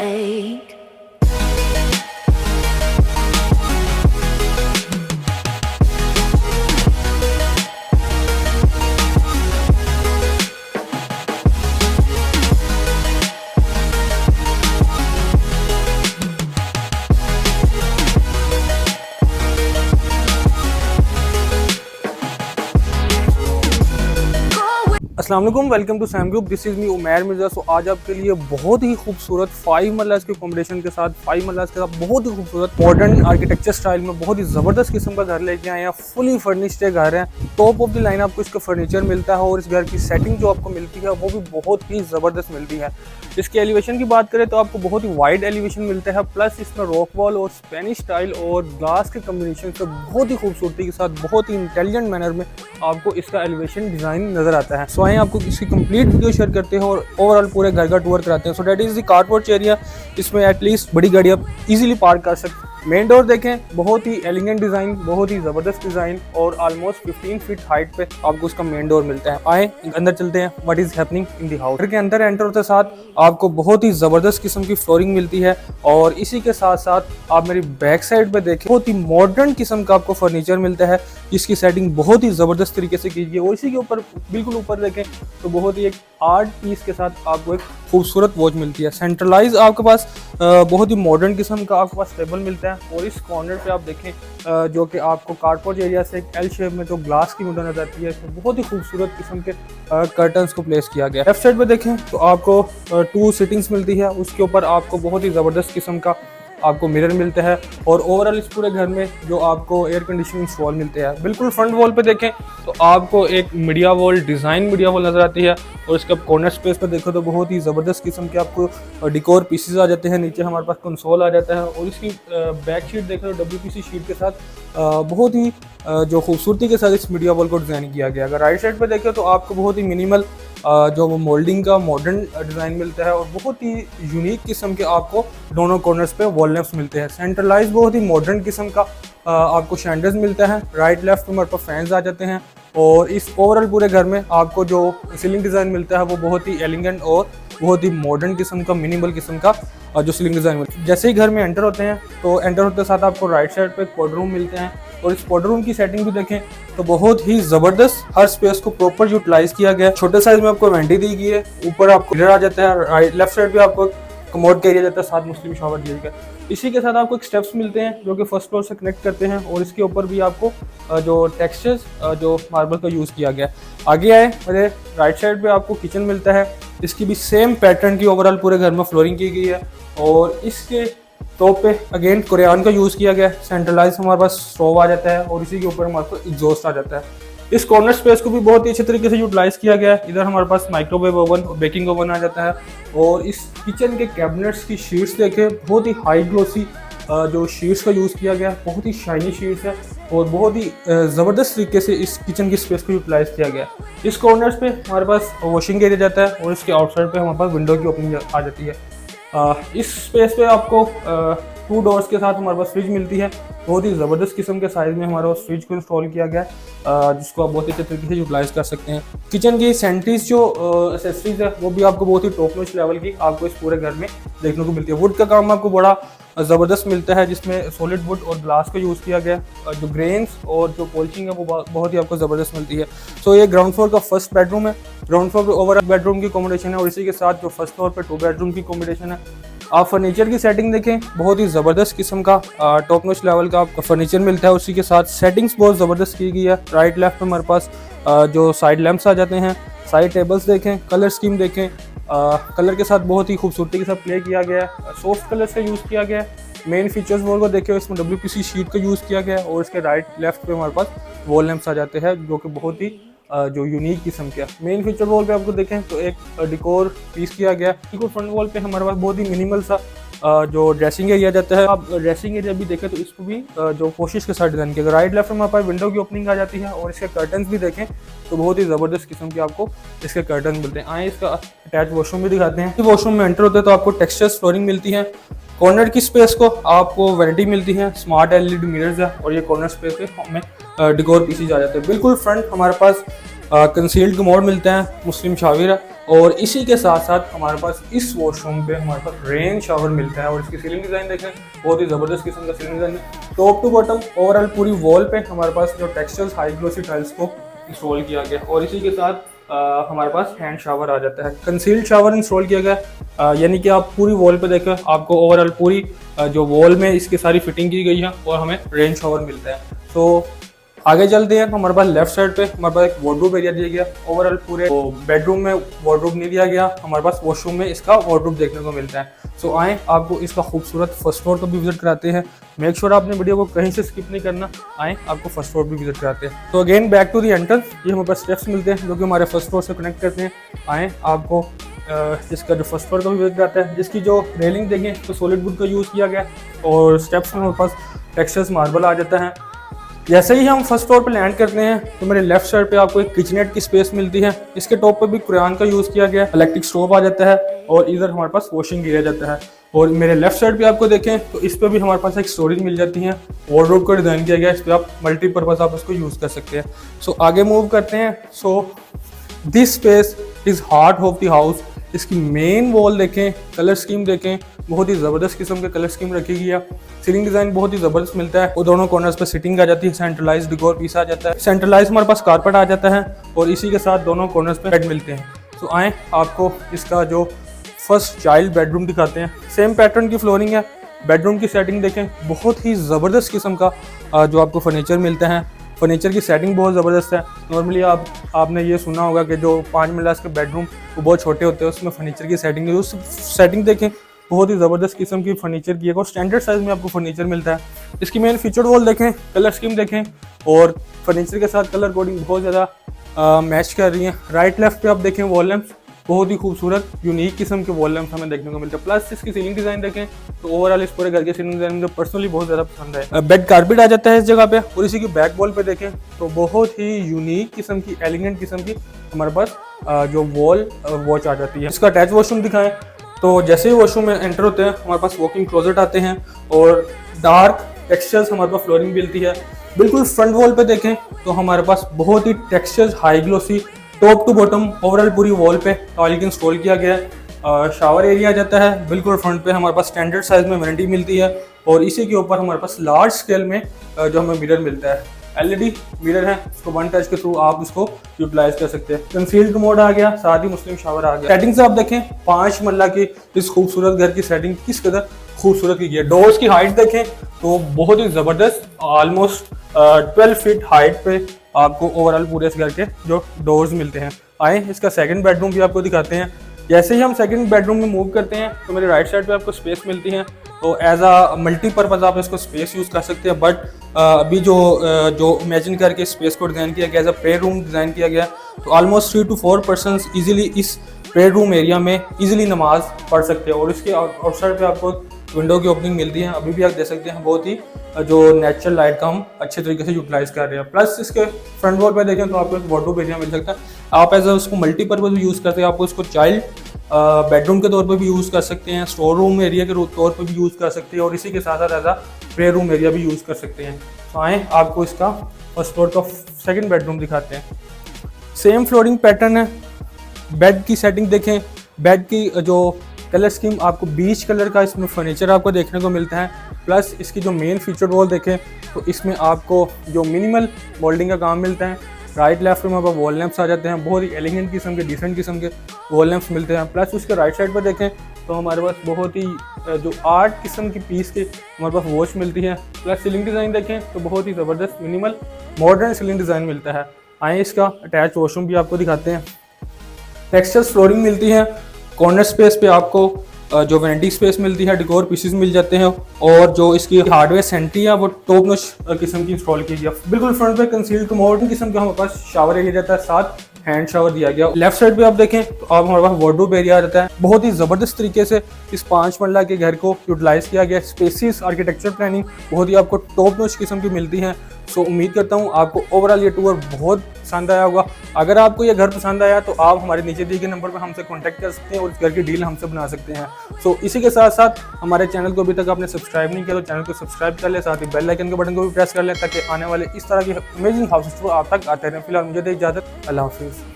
ache. अस्सलाम वालेकुम, welcome to Sam group. This is me Umair Mirza. So आज आपके लिए बहुत ही खूबसूरत 5 मरलास के कॉम्बिनेशन के साथ 5 मरलास के साथ बहुत ही खूबसूरत मॉडर्न आर्किटेक्चर स्टाइल में बहुत ही ज़बरदस्त किस्म का घर लेके आए हैं। फुली फर्निश्ड घर है, टॉप ऑफ द लाइन आपको इसका फर्नीचर मिलता है और इस घर की सेटिंग जो आपको मिलती है वो भी बहुत ही ज़बरदस्त मिलती है। इसके एलिवेशन की बात करें तो आपको बहुत ही वाइड एलिवेशन मिलता है, प्लस इसमें रॉक वॉल और स्पेनिश स्टाइल और ग्लास के कम्बिनेशन से बहुत ही खूबसूरती के साथ बहुत ही इंटेलिजेंट मैनर में आपको इसका एलिवेशन डिज़ाइन नज़र आता है। सो आइए आपको इसकी कंप्लीट वीडियो शेयर करते हैं और ओवरऑल पूरे घर का टूर कराते हैं। So that is the carporch area. इसमें एटलीस्ट बड़ी गाड़ी आप इजीली पार्क कर सकते हैं। मेन डोर देखें, बहुत ही एलिगेंट डिज़ाइन, बहुत ही ज़बरदस्त डिज़ाइन और ऑलमोस्ट 15 फीट हाइट पे आपको उसका मेन डोर मिलता है। आए अंदर चलते हैं, what is happening in the house. घर के अंदर एंटर होते साथ आपको बहुत ही ज़बरदस्त किस्म की फ्लोरिंग मिलती है और इसी के साथ साथ आप मेरी बैक साइड पे देखें, बहुत ही मॉडर्न किस्म का आपको फर्नीचर मिलता है जिसकी सेटिंग बहुत ही ज़बरदस्त तरीके से कीजिए। और इसी के ऊपर बिल्कुल ऊपर देखें तो बहुत ही एक आर्ट पीस के साथ आपको एक खूबसूरत वॉच मिलती है। सेंट्रलाइज आपके पास बहुत ही मॉडर्न किस्म का आपके पास टेबल मिलता है और इस कॉर्नर पे आप देखें जो कि आपको कारपोर्च एरिया से एक एल शेप में जो ग्लास की विंडो नजर आती है, इसमें बहुत ही खूबसूरत किस्म के कर्टन्स को प्लेस किया गया है। लेफ्ट साइड पे देखें तो आपको 2 सिटिंग्स मिलती है, उसके ऊपर आपको बहुत ही ज़बरदस्त किस्म का आपको मिरर मिलता है और ओवरऑल इस पूरे घर में जो आपको एयर कंडीशनिंग वॉल मिलते हैं। बिल्कुल फ्रंट वॉल पे देखें तो आपको एक media wall, design media wall नज़र आती है और इसके कॉर्नर स्पेस पर देखो तो बहुत ही ज़बरदस्त किस्म के आपको डिकोर पीसेस आ जाते हैं। नीचे हमारे पास कंसोल आ जाता है और इसकी बैक शीट देखें तो WPC शीट के साथ बहुत ही जो खूबसूरती के साथ इस मीडिया वॉल को डिज़ाइन किया गया। अगर राइट साइड पर देखें तो आपको बहुत ही मिनिमल जो वो मोल्डिंग का मॉडर्न डिज़ाइन मिलता है और बहुत ही यूनिक किस्म के आपको दोनों कॉर्नर्स पे वॉल लैंप्स मिलते हैं। सेंट्रलाइज बहुत ही मॉडर्न किस्म का आपको शैंडल्स मिलता है। राइट लेफ्ट में हमारे पास फैंस आ जाते हैं और इस ओवरऑल पूरे घर में आपको जो सीलिंग डिज़ाइन मिलता है वो बहुत ही एलिगेंट और बहुत ही मॉडर्न किस्म का, मिनिमल किस्म का जो सीलिंग डिज़ाइन मिलता है। जैसे ही घर में एंटर होते हैं तो एंटर होते साथ आपको राइट साइड पे पॉड रूम मिलते हैं और इस पॉड रूम की सेटिंग भी देखें तो बहुत ही ज़बरदस्त, हर स्पेस को प्रॉपर यूटिलाइज किया गया है। छोटे साइज में आपको वेंटी दी गई है, ऊपर आपको मिरर आ जाता है, राइट लेफ्ट साइड पे आपको कमोड का एरिया जाता है, साथ मुस्लिम शॉवर दिया गया। इसी के साथ आपको एक स्टेप्स मिलते हैं जो कि फर्स्ट फ्लोर से कनेक्ट करते हैं और इसके ऊपर भी आपको जो टेक्सचर्स जो मार्बल का यूज़ किया गया है। आगे आए मेरे राइट साइड पे आपको किचन मिलता है, इसकी भी सेम पैटर्न की ओवरऑल पूरे घर में फ्लोरिंग की गई है और इसके टॉप पे अगेन कुरान का यूज़ किया गया है। सेंट्रलाइज हमारे पास स्टोव आ जाता है और इसी के ऊपर हमारे पास एग्जॉस्ट आ जाता है। इस कॉर्नर स्पेस को भी बहुत ही अच्छे तरीके से यूटिलाइज किया गया है। इधर हमारे पास माइक्रोवेव ओवन और बेकिंग ओवन आ जाता है और इस किचन के कैबिनेट्स की शीट्स देखें, बहुत ही हाई ग्लोसी जो शीट्स का यूज़ किया गया है, बहुत ही शाइनी शीट्स है और बहुत ही ज़बरदस्त तरीके से इस किचन की स्पेस को यूटिलाइज किया गया है। इस कॉर्नर्स पे हमारे पास वॉशिंग एरिया जाता है और इसके आउटसाइड पे हमारे पास विंडो की ओपनिंग आ जाती है। इस स्पेस पे आपको 2 डोर्स के साथ हमारे पास फ्रिज मिलती है। बहुत ही ज़बरदस्त किस्म के साइज़ में हमारे पास फ्रिज को इंस्टॉल किया गया है जिसको आप बहुत ही अच्छे तरीके से यूटिलाइज कर सकते हैं। किचन की सेंट्रीज जो एसेसरीज है वो भी आपको बहुत ही टॉप नॉच लेवल की आपको इस पूरे घर में देखने को मिलती है। वुड का काम आपको बड़ा ज़बरदस्त मिलता है जिसमें सॉलिड वुड और ग्लास का यूज़ किया गया है। जो ग्रेन्स और जो पॉलिशिंग है वो बहुत ही आपको ज़बरदस्त मिलती है। सो ये ग्राउंड फ्लोर का फर्स्ट बेडरूम है। ग्राउंड फ्लोर पे ओवर बेडरूम की कॉम्बिनेशन है और इसी के साथ जो फर्स्ट फ्लोर पे 2 बेडरूम की कॉम्बिनेशन है। आप फर्नीचर की सेटिंग देखें, बहुत ही ज़बरदस्त किस्म का टॉप नॉच लेवल का आपको फर्नीचर मिलता है। उसी के साथ सेटिंग्स बहुत ज़बरदस्त की गई है। राइट लेफ्ट में हमारे पास जो साइड लैंप्स आ जाते हैं। साइड टेबल्स देखें, कलर स्कीम देखें, कलर के साथ बहुत ही खूबसूरती के साथ प्ले किया गया है। सॉफ्ट कलर्स का यूज़ किया गया है। मेन फीचर्स वॉल को देखें, इसमें WPC शीट का यूज़ किया गया है और इसके राइट लेफ्ट पे हमारे पास वॉल लैंप्स आ जाते हैं जो कि बहुत ही जो यूनिक किस्म के मेन फीचर वॉल पे आपको देखें तो एक डिकोर पीस किया गया। डिकोर फ्रंट वॉल पे हमारे पास बहुत ही मिनिमल सा जो ड्रेसिंग एरिया जाता है। आप ड्रेसिंग एरिया भी देखें तो इसको भी जो कोशिश के साथ डिजाइन किया। राइट लेफ्ट में हमारे पास विंडो की ओपनिंग आ जाती है और इसके कर्टन्स भी देखें तो बहुत ही ज़बरदस्त किस्म के आपको इसके कर्टन मिलते हैं। आए इसका अटैच वॉशरूम भी दिखाते हैं। वॉशरूम में एंटर होते हैं तो आपको टेक्सचर्स फ्लोरिंग मिलती है। कॉर्नर की स्पेस को आपको वैनिटी मिलती है, स्मार्ट LED मिरर्स है और ये कॉर्नर स्पेस पे हमें डिकोर पीसेज आ जाते हैं। बिल्कुल फ्रंट हमारे पास कंसील्ड कमोड मिलता है, मुस्लिम शावर है। और इसी के साथ साथ हमारे पास इस वॉशरूम पे हमारे पास रेन शावर मिलता है। और इसकी सीलिंग डिज़ाइन देखें, बहुत ही ज़बरदस्त किस्म का सीलिंग डिज़ाइन है। टॉप टू बॉटम ओवरऑल पूरी वॉल पे हमारे पास जो टेक्सचर्स हाई ग्लोसी टाइल्स को इंस्टॉल किया गया। और इसी के साथ हमारे पास हैंड शावर आ जाता है, कंसील्ड शावर इंस्टॉल किया गया। यानी कि आप पूरी वॉल पे देखें, आपको ओवरऑल पूरी जो वॉल में इसकी सारी फिटिंग की गई है और हमें रेन शावर मिलता है। तो आगे चलते हैं तो हमारे पास लेफ्ट साइड पे हमारे पास एक वार्डरोब एरिया दिया गया। ओवरऑल पूरे बेडरूम में वार्डरोब नहीं दिया गया, हमारे पास वॉशरूम में इसका वार्डरोब देखने को मिलता है। सो आए आपको इसका खूबसूरत फर्स्ट फ्लोर को भी विजिट कराते हैं। मेक श्योर आपने वीडियो को कहीं से स्किप नहीं करना, आए आपको फर्स्ट फ्लोर भी विजिट कराते हैं। तो again back to the entrance, ये हमारे पास स्टेप्स मिलते हैं जो कि हमारे फर्स्ट फ्लोर से कनेक्ट करते हैं। आए आपको इसका जो फर्स्ट फ्लोर का भी विजिट कराता है, जिसकी जो रेलिंग देखें तो सॉलिड वुड का यूज़ किया गया और स्टेप्स में हमारे पास टेक्सचर्स मार्बल आ जाता है। जैसे ही हम फर्स्ट फ्लोर पर लैंड करते हैं तो मेरे लेफ्ट साइड पे आपको एक किचनेट की स्पेस मिलती है। इसके टॉप पे भी कुरान का यूज़ किया गया, इलेक्ट्रिक स्टोव आ जाता है और इधर हमारे पास वॉशिंग एरिया जाता है। और मेरे लेफ्ट साइड पे आपको देखें तो इस पे भी हमारे पास एक स्टोरेज मिल जाती है, वार्डरोब का डिज़ाइन किया गया, इस पर आप मल्टीपर्पज़ आप उसको यूज़ कर सकते हैं। सो आगे मूव करते हैं। So this space is heart of the house. इसकी मेन वॉल देखें, कलर स्कीम देखें, बहुत ही ज़बरदस्त किस्म के कलर स्कीम रखी गई है। सीलिंग डिज़ाइन बहुत ही ज़बरदस्त मिलता है। वो दोनों कॉर्नर्स पे सिटिंग आ जाती है, सेंट्रलाइज डिकोर पीस आ जाता है, सेंट्रलाइज हमारे पास कारपेट आ जाता है और इसी के साथ दोनों कॉर्नर्स पे बेड मिलते हैं। तो आए आपको इसका जो फर्स्ट चाइल्ड बेडरूम दिखाते हैं। सेम पैटर्न की फ्लोरिंग है, बेडरूम की सेटिंग देखें, बहुत ही ज़बरदस्त किस्म का जो आपको फर्नीचर मिलता है। फर्नीचर की सेटिंग बहुत ज़बरदस्त है। नॉर्मली आपने ये सुना होगा कि जो 5 मिनट के बेडरूम वो बहुत छोटे होते हैं, उसमें फर्नीचर की सेटिंग है। उस सेटिंग देखें, बहुत ही ज़बरदस्त किस्म की फर्नीचर की है और स्टैंडर्ड साइज़ में आपको फर्नीचर मिलता है। इसकी मेन फीचर वॉल देखें, कलर स्कीम देखें और फर्नीचर के साथ कलर कोडिंग बहुत ज़्यादा मैच कर रही है। राइट लेफ्ट पे आप देखें वॉल लैंप्स, बहुत ही खूबसूरत यूनिक किस्म के वॉल लैंप्स हमें देखने को मिलते हैं। प्लस इसकी सीलिंग डिज़ाइन देखें तो ओवरऑल इस पूरे घर के सीलिंग डिज़ाइन मुझे पर्सनली बहुत ज़्यादा पसंद है। बेड कारपेट आ जाता है इस जगह पे और इसी की बैक वॉल पे देखें तो बहुत ही यूनिक किस्म की, एलिगेंट किस्म की हमारे पास जो वॉल वॉच आ जाती है। इसका अटैच वॉशरूम दिखाएं तो जैसे ही वॉशरूम में एंटर होते हैं हमारे पास वॉकिंग क्लोजेट आते हैं और डार्क टेक्सचर्स हमारे पास फ्लोरिंग मिलती है। बिल्कुल फ्रंट वॉल पे देखें तो हमारे पास बहुत ही textures high glossy, top to bottom overall पूरी वॉल पे टॉयलेट इंस्टॉल किया गया है। शावर एरिया आ जाता है, बिल्कुल फ्रंट पे हमारे पास स्टैंडर्ड साइज में वैनिटी मिलती है और इसी के ऊपर हमारे पास लार्ज स्केल में जो हमें मिरर मिलता है। एलईडी मिरर है, उसको वन टच के थ्रू आप उसको यूटिलाइज कर सकते हैं। कंसील्ड मोड आ गया, साथ ही मुस्लिम शावर आ गया। सेटिंग से आप देखें 5 मरला की इस खूबसूरत घर की सेटिंग किस कदर खूबसूरत की है। डोर्स की हाइट देखें तो बहुत ही ज़बरदस्त, ऑलमोस्ट 12 फीट हाइट पे आपको ओवरऑल पूरे इस घर के जो डोर्स मिलते हैं। आए इसका सेकंड बेडरूम भी आपको दिखाते हैं। जैसे ही हम सेकंड बेडरूम में मूव करते हैं तो मेरे राइट साइड पे आपको स्पेस मिलती है, तो एज आ मल्टीपर्पज़ आप इसको स्पेस यूज़ कर सकते हैं। बट अभी जो इमेजिन करके स्पेस को डिज़ाइन किया गया, as a pray room design किया गया, तो ऑलमोस्ट 3 to 4 पर्सन्स ईजिली इस प्रे रूम एरिया में ईजिली नमाज पढ़ सकते हैं। और इसके आउटसाइड पे आपको विंडो की ओपनिंग मिलती है, अभी भी आप देख सकते हैं। बहुत ही जो नेचुरल लाइट का हम अच्छे तरीके से यूटिलाइज कर रहे हैं। प्लस इसके फ्रंट वॉल पे देखें तो आपको एक वार्डरोब एरिया मिल सकता है। आप एज उसको मल्टीपर्पज़ यूज़ करते हैं, आपको इसको चाइल्ड बेडरूम के तौर पे भी यूज़ कर सकते हैं, स्टोर रूम एरिया के तौर पे भी यूज़ कर सकते हैं और इसी के साथ साथ एज आ प्रे रूम एरिया भी यूज़ कर सकते हैं। तो आए आपको इसका फर्स्ट फ्लोर का सेकंड बेडरूम दिखाते हैं। सेम फ्लोरिंग पैटर्न है। बेड की सेटिंग देखें, बेड की जो कलर स्कीम आपको बीच कलर का इसमें फर्नीचर आपको देखने को मिलता है। प्लस इसकी जो मेन फीचर वॉल देखें तो इसमें आपको जो मिनिमल मोल्डिंग का काम मिलता है। राइट लेफ्ट में हमारे पास वॉल लैंप्स आ जाते हैं, बहुत ही एलिगेंट किस्म के, डिसेंट किस्म के वॉल लैंप्स मिलते हैं। प्लस उसके राइट साइड पर देखें तो हमारे पास बहुत ही जो आर्ट किस्म की पीस के हमारे पास वॉच मिलती है। प्लस सीलिंग डिज़ाइन देखें तो बहुत ही ज़बरदस्त मिनिमल मॉडर्न सीलिंग डिज़ाइन मिलता है। आए इसका अटैच वॉशरूम भी आपको दिखाते हैं। टेक्सचर्स फ्लोरिंग मिलती है, कॉर्नर स्पेस पे आपको जो वैनिटी स्पेस मिलती है, डेकोर पीसेस मिल जाते हैं और जो इसकी हार्डवेयर सेंट्री है वो टॉप नॉच किस्म की इंस्टॉल की गई है। बिल्कुल फ्रंट पे कंसील्ड मॉडर्न किस्म का हमारे पास शावर एरिया जाता है, साथ हैंड शावर दिया गया। लेफ्ट साइड पे आप देखें तो आप हमारे पास वार्डरोब एरिया आ जाता है। बहुत ही ज़बरदस्त तरीके से इस 5 मरला के घर को यूटिलाइज किया गया। स्पेसियस आर्किटेक्चर प्लानिंग बहुत ही आपको टॉप नॉच किस्म की मिलती है। सो उम्मीद करता हूँ आपको ओवरऑल ये टूर बहुत पसंद आया होगा। अगर आपको ये घर पसंद आया तो आप हमारे नीचे दिए गए नंबर पर हमसे कांटेक्ट कर सकते हैं और इस घर की डील हमसे बना सकते हैं। सो इसी के साथ साथ हमारे चैनल को अभी तक आपने सब्सक्राइब नहीं किया तो चैनल को सब्सक्राइब कर ले, साथ ही बेल आइकन के बटन को भी प्रेस कर लें ताकि आने वाले इस तरह के अमेजिंग हाउसेस आप तक आते रहें। फिलहाल मुझे दे इजाज़त, अल्लाह हाफिज़।